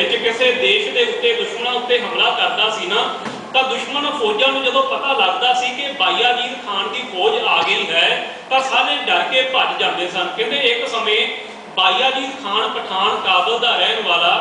ਵਿੱਚ ਕਿਸੇ ਦੇਸ਼ ਦੇ ਉੱਤੇ ਦੁਸ਼ਮਣਾਂ ਉੱਤੇ ਹਮਲਾ ਕਰਦਾ ਸੀ ਨਾ, ਤਾਂ ਦੁਸ਼ਮਣ ਫੌਜਾਂ ਨੂੰ ਜਦੋਂ ਪਤਾ ਲੱਗਦਾ ਸੀ ਕਿ ਬਾਈਆਜੀਤ ਖਾਨ ਦੀ ਫੌਜ ਆ ਗਈ ਹੈ ਤਾਂ ਸਾਰੇ ਡਰ ਕੇ ਭੱਜ ਜਾਂਦੇ ਸਨ। ਕਹਿੰਦੇ ਇੱਕ ਸਮੇਂ ਬਾਈਆਜੀਤ ਖਾਨ ਪਠਾਨ ਕਾਬਲ ਦਾ ਰਹਿਣ ਵਾਲਾ,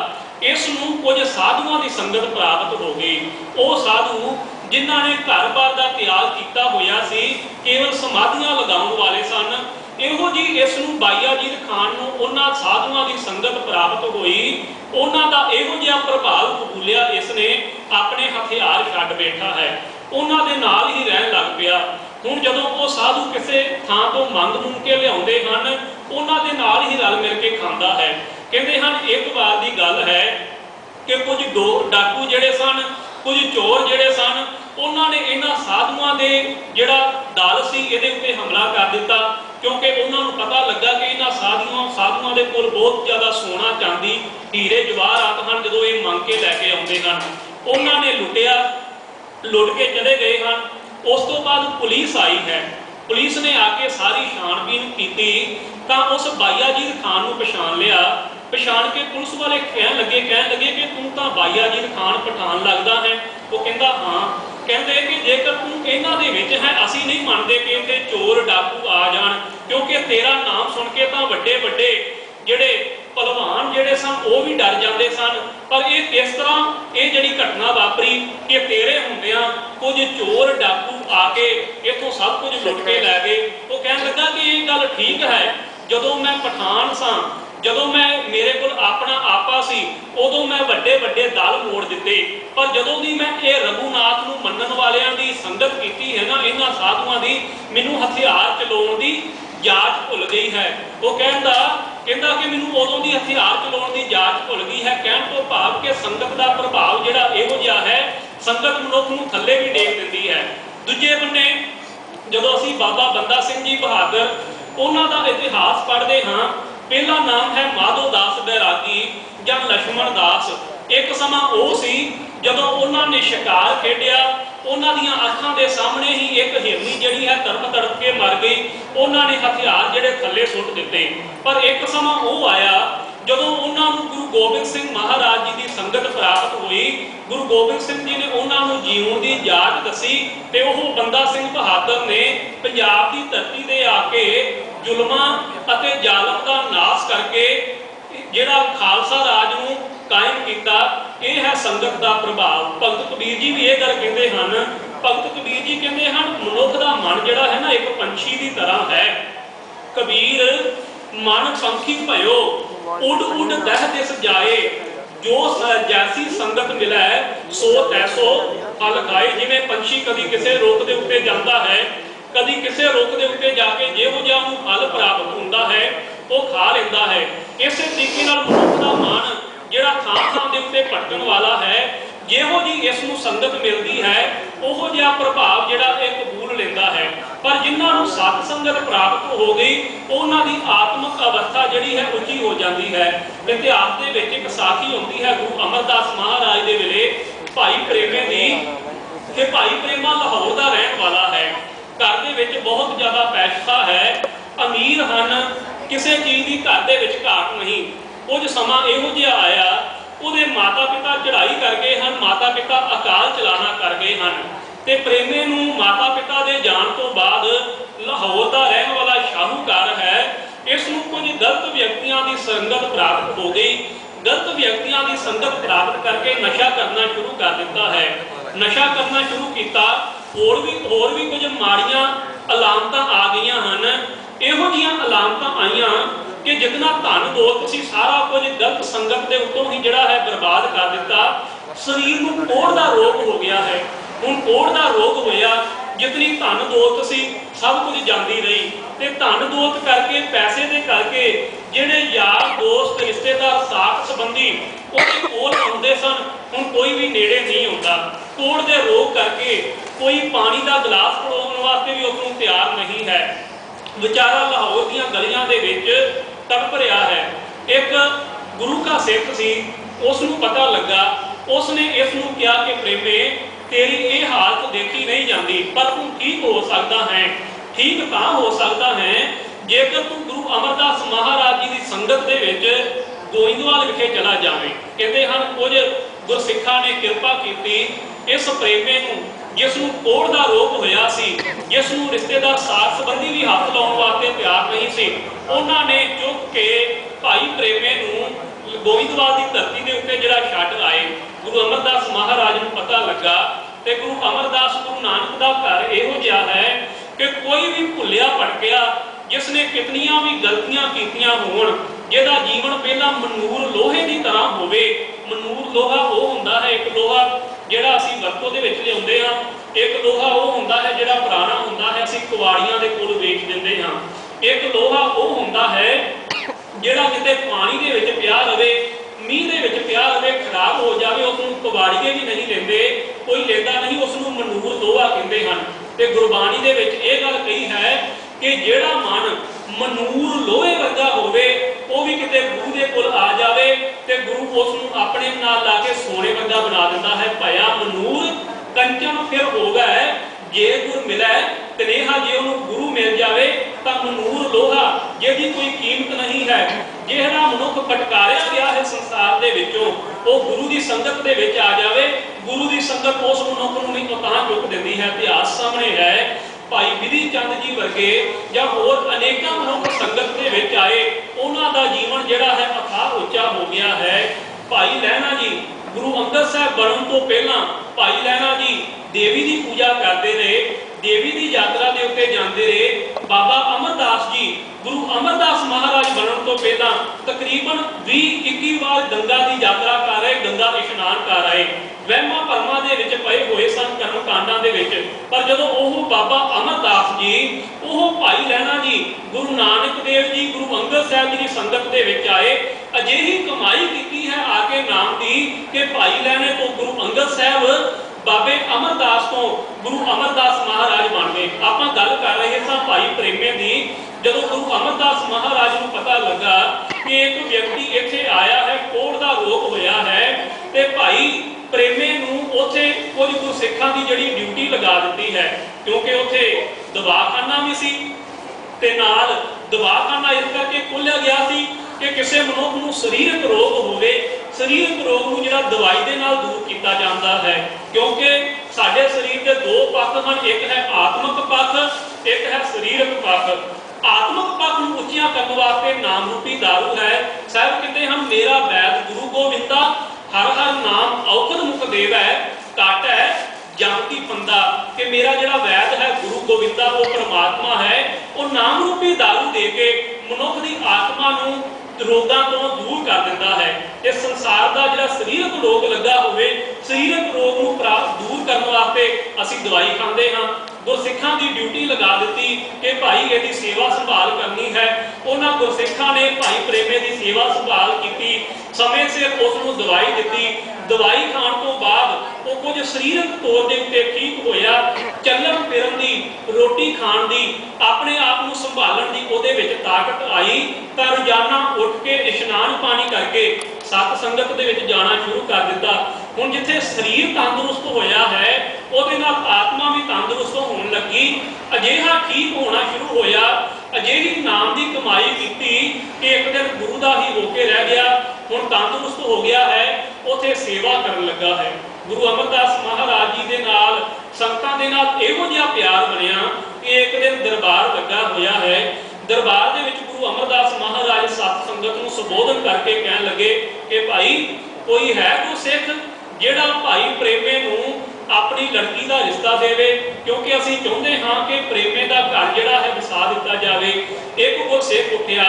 ਇਸ ਨੂੰ ਕੁਝ ਸਾਧੂਆਂ ਦੀ ਸੰਗਤ ਪ੍ਰਾਪਤ ਹੋ ਗਈ। ਉਹ ਸਾਧੂ ਜਿਨ੍ਹਾਂ ਨੇ ਘਰ-ਬਾਰ ਦਾ ਤਿਆਗ ਕੀਤਾ ਹੋਇਆ ਸੀ, ਕੇਵਲ ਸਮਾਧੀਆਂ ਲਗਾਉਣ ਵਾਲੇ ਸਨ, ਇਹੋ ਜੀ ਇਸ ਨੂੰ ਬਾਈਆਜੀਤ ਖਾਨ ਨੂੰ ਉਹਨਾਂ ਸਾਧੂਆਂ ਦੀ ਸੰਗਤ ਪ੍ਰਾਪਤ ਹੋਈ। ਉਹਨਾਂ ਦਾ ਇਹੋ ਜਿਹਾ ਪ੍ਰਭਾਵ ਕਬੂਲਿਆ, ਇਸ ਨੇ ਆਪਣੇ ਹਥਿਆਰ ਛੱਡ ਬੈਠਾ ਹੈ, ਉਹਨਾਂ ਦੇ ਨਾਲ ਹੀ ਰਹਿਣ ਲੱਗ ਪਿਆ। ਹੁਣ ਜਦੋਂ ਉਹ ਸਾਧੂ ਕਿਸੇ ਥਾਂ ਤੋਂ ਮੰਗ ਕੇ ਲਿਆਉਂਦੇ ਹਨ, ਉਹਨਾਂ ਦੇ ਨਾਲ ਹੀ ਰਲ ਮਿਲ ਕੇ ਖਾਂਦਾ ਹੈ। ਕਹਿੰਦੇ ਹਨ ਇੱਕ ਵਾਰ ਦੀ ਗੱਲ ਹੈ ਕਿ ਕੁਝ ਡਾਕੂ ਜਿਹੜੇ ਸਨ, ਕੁਝ ਚੋਰ ਜਿਹੜੇ ਸਨ, ਉਹਨਾਂ ਨੇ ਇਹਨਾਂ ਸਾਧੂਆਂ ਦੇ ਜਿਹੜਾ ਦਲ ਸੀ ਇਹਦੇ ਉੱਤੇ ਹਮਲਾ ਕਰ ਦਿੱਤਾ, ਕਿਉਂਕਿ ਉਹਨਾਂ ਨੂੰ ਪਤਾ ਲੱਗਾ ਕਿ ਇਹਨਾਂ ਸਾਧੂਆਂ ਦੇ ਕੋਲ ਬਹੁਤ ਜ਼ਿਆਦਾ ਸੋਨਾ ਚਾਂਦੀ ਹੀਰੇ ਜਵਾਹਰਾਤ ਹਨ। ਜਦੋਂ ਇਹ ਮੰਗ ਕੇ ਲੈ ਕੇ ਆਉਂਦੇ ਹਨ, ਉਹਨਾਂ ਨੇ ਲੁੱਟ ਕੇ ਚਲੇ ਗਏ ਹਨ। ਉਸ ਤੋਂ ਬਾਅਦ ਪੁਲਿਸ ਆਈ ਹੈ। ਪੁਲਿਸ ਨੇ ਆ ਕੇ ਸਾਰੀ ਛਾਣਬੀਨ ਕੀਤੀ ਤਾਂ ਉਸ ਬਾਈਆਜੀਤ ਖਾਨ ਨੂੰ ਪਛਾਣ ਲਿਆ। ਪਛਾਣ ਕੇ ਪੁਲਿਸ ਵਾਲੇ ਕਹਿਣ ਲੱਗੇ ਕਿ ਤੂੰ ਤਾਂ ਬਾਈਆਜੀਤ ਖਾਨ ਪਠਾਨ ਲੱਗਦਾ ਹੈ। ਉਹ ਕਹਿੰਦਾ ਹਾਂ। ਕਹਿੰਦੇ ਕਿ ਜੇਕਰ ਤੂੰ ਇਹਨਾਂ ਦੇ ਵਿੱਚ ਹੈ, ਅਸੀਂ ਨਹੀਂ ਮੰਨਦੇ ਕਿ ਇੱਥੇ ਚੋਰ ਡਾਕੂ ਆ ਜਾਣ, ਕਿਉਂਕਿ ਤੇਰਾ ਨਾਮ ਸੁਣ ਕੇ ਤਾਂ ਵੱਡੇ ਵੱਡੇ ਜਿਹੜੇ ਭਲਵਾਨ ਜਿਹੜੇ ਸਨ ਉਹ ਵੀ ਡਰ ਜਾਂਦੇ ਸਨ। ਪਰ ਇਹ ਇਸ ਤਰ੍ਹਾਂ ਇਹ ਜਿਹੜੀ ਘਟਨਾ ਵਾਪਰੀ ਕਿ ਤੇਰੇ ਹੁੰਦਿਆਂ ਕੁਝ ਚੋਰ ਡਾਕੂ ਆ ਕੇ ਇੱਥੋਂ ਸਭ ਕੁਝ ਲੁੱਟ ਕੇ ਲੈ ਗਏ। ਉਹ ਕਹਿਣ ਲੱਗਾ ਕਿ ਇਹ ਗੱਲ ਠੀਕ ਹੈ, ਜਦੋਂ ਮੈਂ ਪਠਾਨ ਸਾਂ, ਜਦੋਂ ਮੇਰੇ ਕੋਲ ਆਪਣਾ ਆਪਾ ਸੀ, ਉਦੋਂ ਮੈਂ ਵੱਡੇ ਵੱਡੇ ਦਲ ਮੋੜ ਦਿੱਤੇ, ਪਰ ਜਦੋਂ ਦੀ ਮੈਂ ਇਹ ਰਘੂਨਾਥ ਨੂੰ ਮੰਨਣ ਵਾਲਿਆਂ ਦੀ ਸੰਗਤ ਕੀਤੀ ਹੈ ਨਾ, ਇਹਨਾਂ ਸਾਧੂਆਂ ਦੀ, ਮੈਨੂੰ ਹਥਿਆਰ ਚਲਾਉਣ ਦੀ ਜਾਚ ਭੁੱਲ ਗਈ ਹੈ। ਉਹ ਕਹਿੰਦਾ ਕਿ ਮੈਨੂੰ ਉਦੋਂ ਦੀ ਹਥਿਆਰ ਚਲਾਉਣ ਦੀ ਜਾਚ ਭੁੱਲ ਗਈ ਹੈ। ਕਹਿਣ ਤੋਂ ਭਾਵ ਕਿ ਸੰਗਤ ਦਾ ਪ੍ਰਭਾਵ ਜਿਹੜਾ ਇਹੋ ਜਿਹਾ ਹੈ, ਸੰਗਤ ਮਨੁੱਖ ਨੂੰ ਥੱਲੇ ਵੀ ਡੇਗ ਦਿੰਦੀ ਹੈ। ਦੂਜੇ ਬੰਨੇ ਜਦੋਂ ਅਸੀਂ ਬਾਬਾ ਬੰਦਾ ਸਿੰਘ ਜੀ ਬਹਾਦਰ ਉਹਨਾਂ ਦਾ ਇਤਿਹਾਸ ਪੜ੍ਹਦੇ ਹਾਂ, ਪਹਿਲਾ ਨਾਮ ਹੈ ਮਾਧੋ ਦਾਸ ਬੈਰਾਗੀ ਜਾਂ ਲక్ష్మణ ਦਾਸ। ਇੱਕ ਸਮਾਂ ਉਹ ਸੀ ਜਦੋਂ ਉਹਨਾਂ ਨੇ ਸ਼ਿਕਾਰ ਖੇਡਿਆ, ਉਹਨਾਂ ਦੀਆਂ ਅੱਖਾਂ ਦੇ ਸਾਹਮਣੇ ਹੀ ਇੱਕ ਹਿਰਨੀ ਜਿਹੜੀ ਹੈ ਤੜਪ ਕੇ ਮਰ ਗਈ। ਉਹਨਾਂ ਨੇ ਹਥਿਆਰ ਜਿਹੜੇ ਥੱਲੇ ਸੁੱਟ ਦਿੱਤੇ। ਪਰ ਇੱਕ ਸਮਾਂ ਉਹ ਆਇਆ ਜਦੋਂ ਉਹਨਾਂ ਨੂੰ ਗੁਰੂ ਗੋਬਿੰਦ ਸਿੰਘ ਮਹਾਰਾਜ ਜੀ ਦੀ ਸੰਗਤ ਪ੍ਰਾਪਤ ਹੋਈ। ਗੁਰੂ ਗੋਬਿੰਦ ਸਿੰਘ ਜੀ ਨੇ ਉਹਨਾਂ ਨੂੰ ਜੀਉਣ ਦੀ ਜਾਚ ਦੱਸੀ ਤੇ ਉਹ ਬੰਦਾ ਸਿੰਘ ਬਹਾਦਰ ਨੇ ਪੰਜਾਬ ਦੀ ਧਰਤੀ ਤੇ ਆ ਕੇ ਜ਼ੁਲਮਾਂ ਅਤੇ ਜ਼ਾਲਮ ਦਾ ਨਾਸ਼ ਕਰਕੇ ਜਿਹੜਾ ਖਾਲਸਾ ਰਾਜ ਨੂੰ ਕਾਇਮ ਕੀਤਾ। ਇਹ ਹੈ ਸੰਗਤ ਦਾ ਪ੍ਰਭਾਵ। ਭਗਤ ਕਬੀਰ ਜੀ ਵੀ ਇਹ ਗੱਲ ਕਹਿੰਦੇ ਹਨ। ਭਗਤ ਕਬੀਰ ਜੀ ਕਹਿੰਦੇ ਹਨ ਮਨੁੱਖ ਦਾ ਮਨ ਜਿਹੜਾ ਹੈ ਨਾ ਇੱਕ ਪੰਛੀ ਦੀ ਤਰ੍ਹਾਂ ਹੈ। ਕਬੀਰ ਮਨ ਪੰਖੀ ਭਇਓ ਉੱਡ ਉੱਡ ਦਹਿ ਦਿਸ ਜਾਏ, ਜੋ ਜੈਸੀ ਸੰਗਤ ਮਿਲੈ ਸੋ ਤੈਸੋ ਫਲ ਖਾਏ। ਜਿਵੇਂ ਪੰਛੀ ਕਦੀ ਕਿਸੇ ਰੁੱਖ ਦੇ ਉੱਤੇ ਜਾਂਦਾ ਹੈ, ਕਦੀ ਕਿਸੇ ਰੁੱਖ ਦੇ ਉੱਤੇ ਜਾ ਕੇ ਜਿਹੋ ਜਿਹਾ ਉਹਨੂੰ ਫਲ ਪ੍ਰਾਪਤ ਹੁੰਦਾ ਹੈ ਉਹ ਖਾ ਲੈਂਦਾ ਹੈ। ਇਸੇ ਤਰੀਕੇ ਨਾਲ ਮਨੁੱਖ ਦਾ ਮਨ ਜਿਹੜਾ ਥਾਂ ਦੇ ਉੱਤੇ ਭਟਕਣ ਵਾਲਾ ਹੈ, ਜਿਹੋ ਜੀ ਇਸ ਨੂੰ ਸੰਗਤ ਮਿਲਦੀ ਹੈ ਉਹੋ ਜਿਹਾ ਪ੍ਰਭਾਵ ਜਿਹੜਾ ਇਹ ਕਬੂਲ ਲੈਂਦਾ ਹੈ। ਪਰ ਜਿਨ੍ਹਾਂ ਨੂੰ ਸਤ ਸੰਗਤ ਪ੍ਰਾਪਤ ਹੋ ਗਈ, ਉਹਨਾਂ ਦੀ ਆਤਮਿਕ ਅਵਸਥਾ ਜਿਹੜੀ ਹੈ ਉੱਚੀ ਹੋ ਜਾਂਦੀ ਹੈ। ਇਤਿਹਾਸ ਦੇ ਵਿੱਚ ਇੱਕ ਸਾਖੀ ਹੁੰਦੀ ਹੈ ਗੁਰੂ ਅਮਰਦਾਸ ਮਹਾਰਾਜ ਦੇ ਵੇਲੇ ਭਾਈ ਪ੍ਰੇਮੇ ਦੀ, ਕਿ ਭਾਈ ਪ੍ਰੇਮਾ ਲਾਹੌਰ ਦਾ ਰਹਿਣ ਵਾਲਾ ਹੈ। ਘਰ ਦੇ ਵਿੱਚ ਬਹੁਤ ਜ਼ਿਆਦਾ ਪੈਸਾ ਹੈ, ਅਮੀਰ ਹਨ, ਕਿਸੇ ਚੀਜ਼ ਦੀ ਘਰ ਦੇ ਵਿੱਚ ਘਾਟ ਨਹੀਂ। ਕੁਝ ਸਮਾਂ ਇਹੋ ਜਿਹਾ ਆਇਆ, ਉਹਦੇ ਮਾਤਾ ਪਿਤਾ ਚੜ੍ਹਾਈ ਕਰ ਗਏ ਹਨ, ਮਾਤਾ ਪਿਤਾ ਅਕਾਲ ਚਲਾਣਾ ਕਰ ਗਏ ਹਨ ਤੇ ਪ੍ਰੇਮੇ ਨੂੰ ਮਾਤਾ ਪਿਤਾ ਦੇ ਜਾਣ ਤੋਂ ਬਾਅਦ ਲਾਹੌਰ ਦਾ ਰਹਿਣ ਵਾਲਾ ਸ਼ਾਹੂਕਾਰ ਹੈ, ਇਸ ਨੂੰ ਕੁਝ ਗਲਤ ਵਿਅਕਤੀਆਂ ਦੀ ਸੰਗਤ ਪ੍ਰਾਪਤ ਹੋ ਗਈ। ਗਲਤ ਵਿਅਕਤੀਆਂ ਦੀ ਸੰਗਤ ਪ੍ਰਾਪਤ ਕਰਕੇ ਨਸ਼ਾ ਕਰਨਾ ਸ਼ੁਰੂ ਕਰ ਦਿੱਤਾ ਹੈ। ਨਸ਼ਾ ਕਰਨਾ ਸ਼ੁਰੂ ਕੀਤਾ, ਹੋਰ ਵੀ ਕੁਝ ਮਾੜੀਆਂ ਅਲਾਮਤਾਂ ਆ ਗਈਆਂ ਹਨ। ਇਹੋ ਜਿਹੀਆਂ ਅਲਾਮਤਾਂ ਆਈਆਂ ਕਿ ਜਿਤਨਾ ਧਨ ਦੌਲਤ ਸੀ ਸਾਰਾ ਕੁਝ ਗਲਤ ਸੰਗਤ ਦੇ ਉੱਤੋਂ ਹੀ ਜਿਹੜਾ ਹੈ ਬਰਬਾਦ ਕਰ ਦਿੱਤਾ। ਸਰੀਰ ਨੂੰ ਕੋੜ ਦਾ ਰੋਗ ਹੋ ਗਿਆ ਹੈ। ਹੁਣ ਕੋੜ ਦਾ ਰੋਗ ਹੋਇਆ, ਜਿਤਨੀ ਧਨ ਦੌਲਤ ਸੀ ਸਭ ਕੁਝ ਜਾਂਦੀ ਰਹੀ ਤੇ ਧਨ ਦੌਲਤ ਕਰਕੇ, ਪੈਸੇ ਦੇ ਕਰਕੇ ਜਿਹੜੇ ਯਾਰ ਦੋਸਤ ਰਿਸ਼ਤੇਦਾਰ ਸਾਥ ਸੰਬੰਧੀ ਉਹਦੇ ਕੋਲ ਆਉਂਦੇ ਸਨ, ਹੁਣ ਕੋਈ ਵੀ ਨੇੜੇ ਨਹੀਂ ਆਉਂਦਾ। ਕੋੜ ਦੇ ਰੋਗ ਕਰਕੇ ਕੋਈ ਪਾਣੀ ਦਾ ਗਲਾਸ ਪਿਲਾਉਣ ਵਾਸਤੇ ਵੀ ਉਸਨੂੰ ਤਿਆਰ ਨਹੀਂ ਹੈ। ਵਿਚਾਰਾ ਲਾਹੌਰ ਦੀਆਂ ਗਲੀਆਂ ਦੇ ਵਿੱਚ ਤੜਪ ਰਿਹਾ ਹੈ। ਇੱਕ ਗੁਰੂ ਕਾ ਸਿੱਖ ਸੀ, ਉਸ ਨੂੰ ਪਤਾ ਲੱਗਾ, ਉਸ ਨੇ ਇਸ ਨੂੰ ਕਿਹਾ ਕਿ ਪ੍ਰੇਮੇ ਤੇਰੀ ਇਹ ਹਾਲਤ ਦੇਖੀ ਨਹੀਂ ਜਾਂਦੀ, ਪਰ ਤੂੰ ਠੀਕ ਹੋ ਸਕਦਾ ਹੈ। ਠੀਕ ਤਾਂ ਹੋ ਸਕਦਾ ਹੈ ਜੇਕਰ ਤੂੰ ਗੁਰੂ ਅਮਰਦਾਸ ਮਹਾਰਾਜ ਜੀ ਦੀ ਸੰਗਤ ਦੇ ਵਿੱਚ ਗੋਇੰਦਵਾਲ ਵਿਖੇ ਚਲਾ ਜਾਵੇਂ। कहते हैं कुछ गुरसिखा ने कृपा की इस प्रेमे नूं जिसनूं कोढ़ दा रोग होया सी, जिसनूं रिश्तेदार साथ संबंधी भी हाथ लाउण वास्ते तैयार नहीं सी, उन्हां ने चुक के भाई प्रेमे नूं गोविंदवाल की धरती के उत्ते जिहड़ा छड्ड आए। गुरु अमरदास महाराज नूं पता लगा ते गुरु अमरदास गुरु नानक दा घर इहो जिहा है कि कोई भी भुलिया भटकिया जिसने कितनियां भी गलतियां कीतियां होण, जिहदा जीवन पहला मनूर लोहे की तरह होवे। मनूर लोहा वो हुंदा है, एक लोहा जिहड़ा असीं वरतों दे विच लिआउंदे हां, एक लोहा वो हुंदा है जिहड़ा पुराना हुंदा है, असीं कुवाड़ियां दे कोल वेच दिंदे हां। एक लोहा वो हुंदा है जिहड़ा किते पानी दे विच पिया रहे, मींह दे विच पिया रहे, खराब हो जाए, उसनूं कुवाड़ीए भी नहीं लेंदे, कोई लेंदा नहीं, उसनूं मनूर लोहा कहंदे हन। ते गुरबाणी दे विच इह गल कही है कि जिहड़ा मन मनूर लोहे वर्गा होवे वो भी किते गुरु दे कोल आ जावे ते गुरु उसनूं अपने नाल ला के सोने वर्गा बना दिंदा है। भया मनूर कंचन फिर होवे जे गुर मिले कनेहा, जे उन्हें गुरु मिल जाए तो मनूर लोहा जिहदी कोई कीमत नहीं है। जिहड़ा मनुख फटकारिया गया है संसार दे विचों वो गुरु की संगत दे विच आ जाए, गुरु की संगत उस मनुख नूं नहीं तो तां चुक दिंदी है। इतिहास सामने है भाई विधि चंद जी वर्गे या होर अनेक मनुख संगत के विच आए, उन्हां दा जीवन जिहड़ा है अथाह उच्चा हो गया है। भाई लहना जी गुरु अंगद साहब बनन तो पहला भाई लहना जी देवी की पूजा करते रहे, देवी की यात्रा के उत्ते जाते रहे। बाबा अमरदास जी गुरु अमरदास महाराज बनन तो पहला तकरीबन 20-21 बार गंगा की यात्रा कर रहे, गंगा इशनान कर आए। वहमां भरमां दे विच पए होए सन कर्म कांडां दे विच, पर जदों ओह बाबा अमरदास जी ओह भाई लहना जी गुरु नानक देव जी गुरु अंगद साहब जी की संगत दे विच आए, अजिही कमाई की है आके नाम की कि भाई लहने तो गुरु अंगद साहब बाबे अमरदास तो गुरु अमरदास महाराज बन गए। आपां गल कर रहे सां भाई प्रेमे दी, जदों गुरु अमरदास महाराज को पता लगा कि एक व्यक्ति इत्थे आया है, कोढ़ दा रोग होया है, ते भाई प्रेमे नूं उत्थे कुछ गुरसिखां दी जिहड़ी ड्यूटी लगा दी है, क्योंकि उत्थे दवाखाना भी सी ते नाल दवाखाना इस करके खोलिया गया सी कि किसी मनुख नूं सरीरक रोग होवे, सरीरक रोग नूं जिहड़ा दवाई दे नाल दूर किया जाता है। क्योंकि साडे शरीर के दो पक्ष हैं, एक है आत्मक पक्ष, एक है सरीरक पक्ष। आत्मक पक्ष नूं उच्चियां करन वास्ते नाम रूपी दारू है। साहब कहते हैं मेरा वैद गुरु गोविंदा, हर हर नाम औखद मुख देवै, काट है जम की फंदा, कि मेरा जिहड़ा वैद है गुरु गोविंदा वो परमात्मा है, वो नाम रूपी दारू दे के मनुख की आत्मा नूं रोगां तो दूर कर दिंदा है। इस संसार का जिहड़ा सरीरक रोग लगा होवे, सरीरक रोग नूं दूर करने वास्ते असीं दवाई खांदे हां। गुरसिखां की ड्यूटी लगा दी कि भाई इहदी सेवा संभाल करनी है। उन्हां गुरसिखां ने भाई प्रेमे की सेवा संभाल की, समय सिर उसनूं दवाई दी। दवाई खाण तो बाद वो कुछ सरीरक तौर के उत्ते ठीक होया, चलण फिरन की, रोटी खाण की, अपने आप को संभालण की उहदे विच ताकत आई, तो रोजाना उठ के इशनान पानी करके सत संगत दे विच जाना शुरू कर दिता। हुण जिथे शरीर तंदुरुस्त होया है उहदे नाल आत्मा भी तंदुरुस्त होण लगी, अजिहा ठीक होना शुरू होया, अजिही नाम की कमाई की कि एक दिन गुरु का ही होके रह गया, हुण तंदुरुस्त हो गया है, उथे सेवा करन लगा है। गुरु अमरदास महाराज जी के नाल संगतां दे नाल इहो जिहा प्यार बनिया कि एक दिन दरबार लगा होया है। दरबार दे विच गुरु अमरदास महाराज सत संगत नूं संबोधन करके कहन लगे कि भाई कोई है गुरसिख जिहड़ा भाई प्रेमे नूं अपनी लड़की का रिश्ता देवे, क्योंकि असीं चाहुंदे हां कि प्रेमे का घर जिहड़ा है वसा दिता जावे। एक गुरसिख उठिया,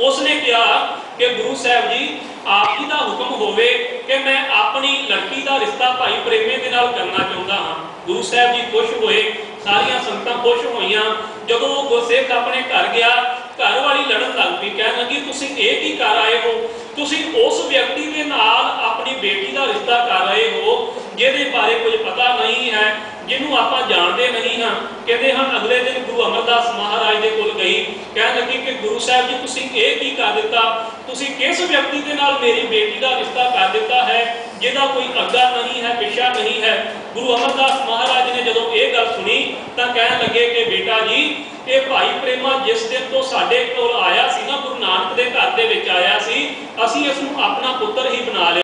उसने कहा कि गुरु साहब जी आप जी का हुक्म होवे कि मैं अपनी लड़की का रिश्ता भाई प्रेमे के नाल करना चाहता हाँ। गुरु साहब जी खुश होए, सारियां संगतां खुश होईयां। जदों वो गुरसिख अपने घर गया, घर वाली लड़न लग पई, कहन लगी तुसीं इह की कर आए हो, तुसीं उस व्यक्ति के नाल अपनी बेटी का रिश्ता कर रहे हो जिहदे बारे कुछ पता नहीं है, जिन्हों आप जानते नहीं हाँ। कहते हैं अगले दिन गुरु अमरदास महाराज के कोल गई, कह लगी कि गुरु साहब जी तुसीं इह की कर दिता, तुसीं किस व्यक्ति के नाल मेरी बेटी का रिश्ता कर दिता है जिहदा कोई अग्गा नहीं है पिछा नहीं है। गुरु अमरदास महाराज ने जदों ये गल सुनी तो कह लगे कि बेटा जी ਕਿ ਭਾਈ ਪ੍ਰੇਮਾ ਜਿਸ ਦਿਨ ਤੋਂ ਸਾਡੇ ਕੋਲ ਆਇਆ ਸੀ ਨਾ, ਗੁਰੂ ਨਾਨਕ ਦੇ ਘਰ ਦੇ ਵਿੱਚ ਆਇਆ ਸੀ, ਅਸੀਂ ਇਸ ਨੂੰ ਆਪਣਾ ਪੁੱਤਰ ਹੀ ਬਣਾ ਲਿਆ।